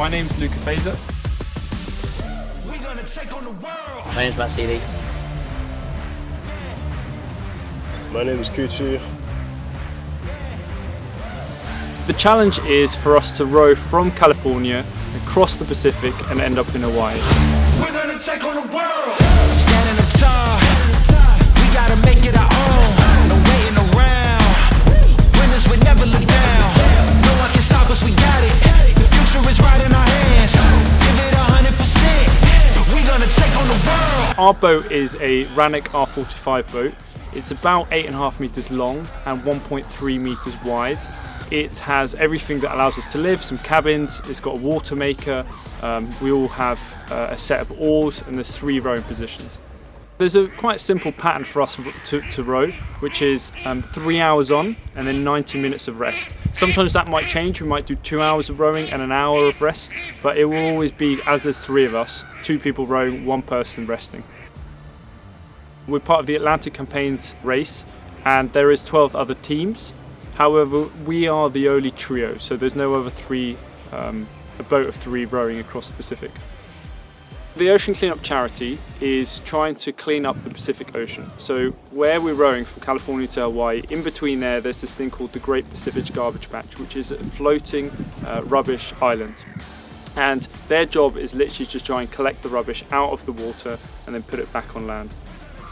My name's Luca Feser. My name's Matt Siely. My name is Cutu. The challenge is for us to row from California across the Pacific and end up in Hawaii. We're gonna take on the world. Standing up tall. We gotta make it our own. No waiting around. Winners would never look down. No one can stop us, we got it. The future is right in our hands. Give it 100%. We're gonna take on the world. Our boat is a Rannoch R45 boat. It's about 8.5 meters long and 1.3 meters wide. It has everything that allows us to live, some cabins, it's got a water maker, we all have a set of oars, and there's 3 rowing positions. There's a quite simple pattern for us to row, which is 3 hours on and then 90 minutes of rest. Sometimes that might change, we might do 2 hours of rowing and an hour of rest, but it will always be, as there's 3 of us, 2 people rowing, 1 person resting. We're part of the Atlantic Campaigns race, and there is 12 other teams. However, we are the only trio, so there's no other a boat of 3 rowing across the Pacific. The Ocean Cleanup Charity is trying to clean up the Pacific Ocean. So where we're rowing from California to Hawaii, in between there's this thing called the Great Pacific Garbage Patch, which is a floating rubbish island. And their job is literally just try and collect the rubbish out of the water and then put it back on land.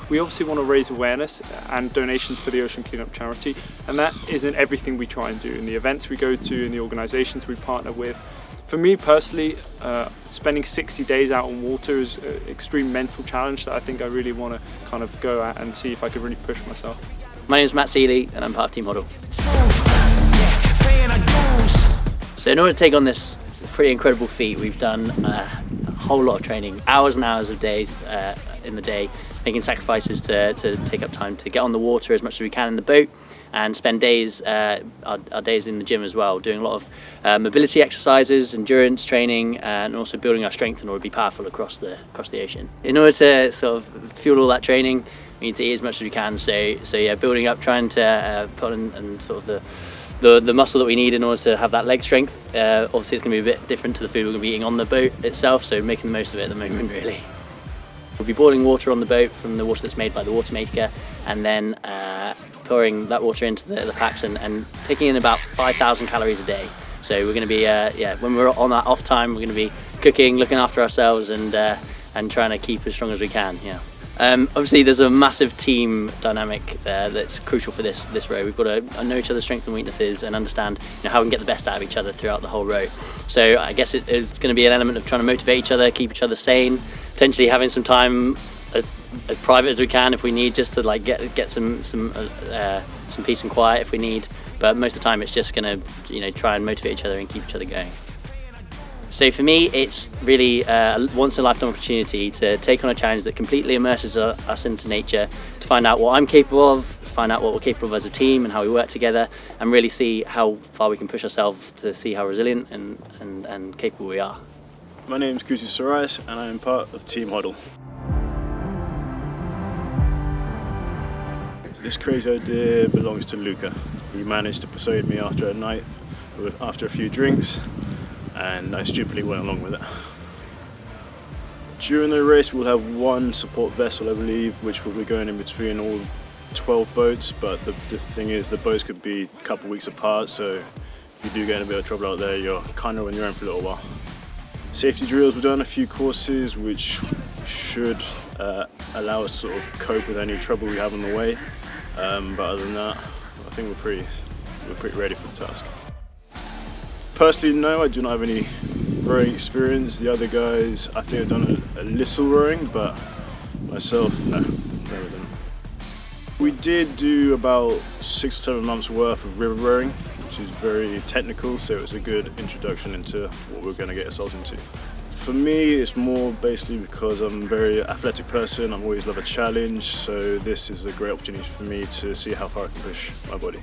We obviously want to raise awareness and donations for the Ocean Cleanup Charity, and that isn't everything we try and do in the events we go to, in the organisations we partner with. For me personally, spending 60 days out on water is an extreme mental challenge that I think I really want to kind of go at and see if I can really push myself. My name's Matt Siely and I'm part of Team HODL. So in order to take on this pretty incredible feat, we've done a whole lot of training, hours and hours of days in the day, making sacrifices to take up time to get on the water as much as we can in the boat, and spend days, our days in the gym as well, doing a lot of mobility exercises, endurance training, and also building our strength in order to be powerful across the ocean. In order to sort of fuel all that training, we need to eat as much as we can. So yeah, building up, trying to put on sort of the muscle that we need in order to have that leg strength. Obviously it's going to be a bit different to the food we're going to be eating on the boat itself, so making the most of it at the moment really. We'll be boiling water on the boat from the water that's made by the water maker, and then pouring that water into the packs and taking in about 5,000 calories a day. So we're going to be, when we're on that off time, we're going to be cooking, looking after ourselves, and trying to keep as strong as we can. Yeah. Obviously there's a massive team dynamic that's crucial for this row. We've got to know each other's strengths and weaknesses and understand how we can get the best out of each other throughout the whole row. So I guess it's going to be an element of trying to motivate each other, keep each other sane, potentially having some time as private as we can if we need, just to like get some peace and quiet if we need. But most of the time it's just going to try and motivate each other and keep each other going. So for me, it's really a once-in-a-lifetime opportunity to take on a challenge that completely immerses us into nature, to find out what I'm capable of, find out what we're capable of as a team and how we work together, and really see how far we can push ourselves to see how resilient and capable we are. My name is Cutu Serruys and I am part of Team HODL. This crazy idea belongs to Luca. He managed to persuade me after a night, after a few drinks, and I stupidly went along with it. During the race we'll have 1 support vessel, I believe, which will be going in between all 12 boats, but the thing is the boats could be a couple weeks apart, so if you do get in a bit of trouble out there, you're kind of on your own for a little while. Safety drills, we've done a few courses which should allow us to sort of cope with any trouble we have on the way, but other than that, I think we're pretty ready for the task. Personally, no, I do not have any rowing experience. The other guys, I think, have done a little rowing, but myself, no, never done. We did do about 6 or 7 months worth of river rowing, which is very technical, so it was a good introduction into what we're going to get ourselves into. For me, it's more basically because I'm a very athletic person, I've always loved a challenge, so this is a great opportunity for me to see how far I can push my body.